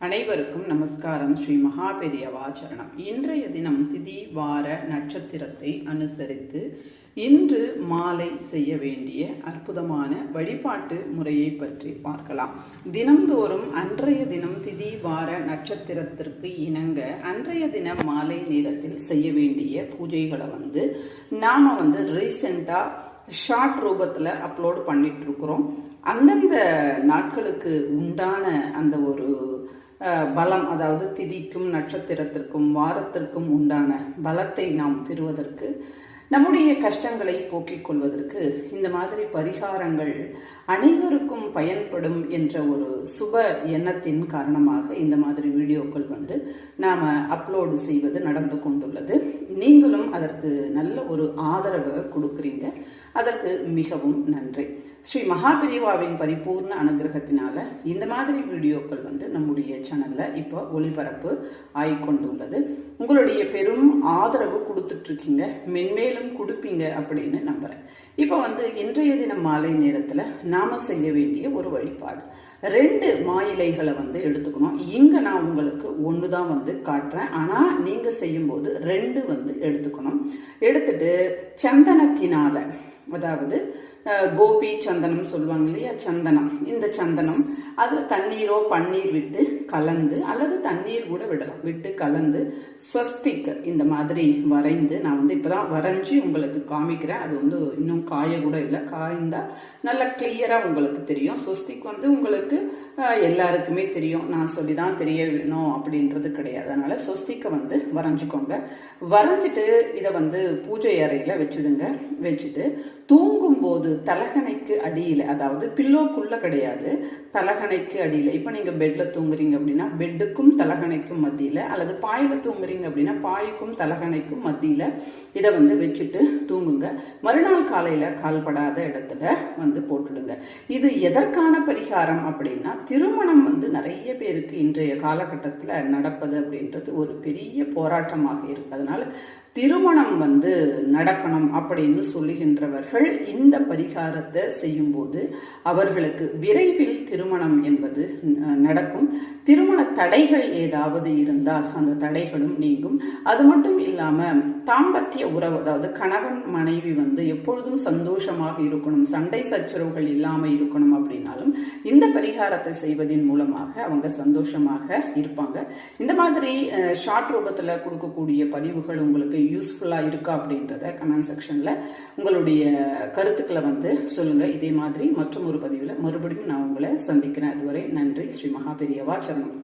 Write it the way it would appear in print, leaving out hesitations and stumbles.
அனைவருக்கும் நமஸ்காரம். ஸ்ரீ மகாபெரியவாச்சரணம். இன்றைய தினம் திதி வார நட்சத்திரத்தை அனுசரித்து இன்று மாலை செய்ய வேண்டிய அற்புதமான வழிபாட்டு முறையை பற்றி பார்க்கலாம். தினம்தோறும் அன்றைய தினம் திதி வார நட்சத்திரத்திற்கு இணங்க அன்றைய தினம் மாலை நேரத்தில் செய்ய வேண்டிய பூஜைகளை நாம ரீசெண்டாக ஷார்ட் ரூபத்தில் அப்லோடு பண்ணிட்டு இருக்கிறோம். அந்தந்த நாட்களுக்கு உண்டான அந்த ஒரு பலம், அதாவது திதிக்கும் நட்சத்திரத்திற்கும் வாரத்திற்கும் உண்டான பலத்தை நாம் பெறுவதற்கு, நம்முடைய கஷ்டங்களை போக்கிக் கொள்வதற்கு இந்த மாதிரி பரிகாரங்கள் அனைவருக்கும் பயன்படும் என்ற ஒரு சுப எண்ணத்தின் காரணமாக இந்த மாதிரி வீடியோக்கள் நாம் அப்லோடு செய்வது நடந்து கொண்டுள்ளது. நீங்களும் அதற்கு நல்ல ஒரு ஆதரவை கொடுக்குறீங்க. அதற்கு மிகவும் நன்றி. ஸ்ரீ மகாபெரிவாவின் பரிபூர்ண அனுகிரகத்தினால இந்த மாதிரி வீடியோக்கள் நம்முடைய சேனல்ல இப்போ ஒளிபரப்பு ஆய்கொண்டுள்ளது. உங்களுடைய பெரும் ஆதரவு கொடுத்துட்டு இருக்கீங்க, மென்மேலும் கொடுப்பீங்க அப்படின்னு நம்புறேன். இப்போ இன்றைய தினம் மாலை நேரத்துல நாம செய்ய வேண்டிய ஒரு வழிபாடு, 2 மாயிலைகளை எடுத்துக்கணும். இங்க நான் உங்களுக்கு ஒண்ணுதான் காட்டுறேன், ஆனா நீங்க செய்யும் போது 2 எடுத்துக்கணும். எடுத்துட்டு சந்தனத்தினால, அதாவது கோபி சந்தனம் சொல்லுவாங்க இல்லையா, சந்தனம், இந்த சந்தனம் அதில் தண்ணீரோ பன்னீர் விட்டு கலந்து, அல்லது தண்ணீர் கூட விடலாம், விட்டு கலந்து ஸ்வஸ்திக் இந்த மாதிரி வரைந்து, நான் இப்போதான் வரைஞ்சி உங்களுக்கு காமிக்கிறேன். அது இன்னும் காய கூட இல்லை, காய்ந்தா நல்லா கிளியராக உங்களுக்கு தெரியும். ஸ்வஸ்திக் உங்களுக்கு எல்லாருக்குமே தெரியும், நான் சொல்லி தான் தெரிய வேணும் அப்படின்றது கிடையாது. அதனால ஸ்வஸ்திக்கை வரைஞ்சிக்கோங்க. வரைஞ்சிட்டு இதை பூஜை அறையில் வச்சுடுங்க. வச்சுட்டு தூங்கும் போது தலகணைக்கு அடியில், அதாவது பில்லோக்குள்ள கிடையாது, தலகணைக்கு அடியில். இப்போ நீங்கள் பெட்டில் தூங்குறீங்க அப்படின்னா பெட்டுக்கும் தலகணைக்கும் மத்தியில், அல்லது பாயில் தூங்குறீங்க அப்படின்னா பாய்க்கும் தலகணைக்கும் மத்தியில் இதை வச்சுட்டு தூங்குங்க. மறுநாள் காலையில் கால்படாத இடத்துல போட்டுடுங்க. இது எதற்கான பரிகாரம் அப்படின்னா, திருமணம் நிறைய பேருக்கு இன்றைய காலகட்டத்தில் நடப்பது அப்படின்றது ஒரு பெரிய போராட்டமாக இருக்கு. அதனால திருமணம் நடக்கணும் அப்படின்னு சொல்லுகின்றவர்கள் இந்த பரிகாரத்தை செய்யும் போது அவர்களுக்கு விரைவில் திருமணம் என்பது நடக்கும். திருமண தடைகள் ஏதாவது இருந்தால் அந்த தடைகளும் நீங்கும். அது மட்டும் இல்லாம தாம்பத்திய உறவு, அதாவது கணவன் மனைவி எப்பொழுதும் சந்தோஷமாக இருக்கணும், சண்டை சச்சரவுகள் இல்லாம இருக்கணும் அப்படின்னாலும் இந்த பரிகாரத்தை செய்வதன் மூலமாக அவங்க சந்தோஷமாக இருப்பாங்க. இந்த மாதிரி ஷார்ட் ரூபத்துல கொடுக்கக்கூடிய பதிவுகள் உங்களுக்கு யூஸ்ஃபுல்லா இருக்கா அப்படின்றத கமெண்ட் செக்ஷன்ல உங்களுடைய கருத்துக்களை சொல்லுங்க. இதே மாதிரி மற்றும் ஒரு பதிவுல மறுபடியும் நான் உங்களை சந்திக்கிறேன். அதுவரை நன்றி. ஸ்ரீ மகாபெரியவாச்சரணம்.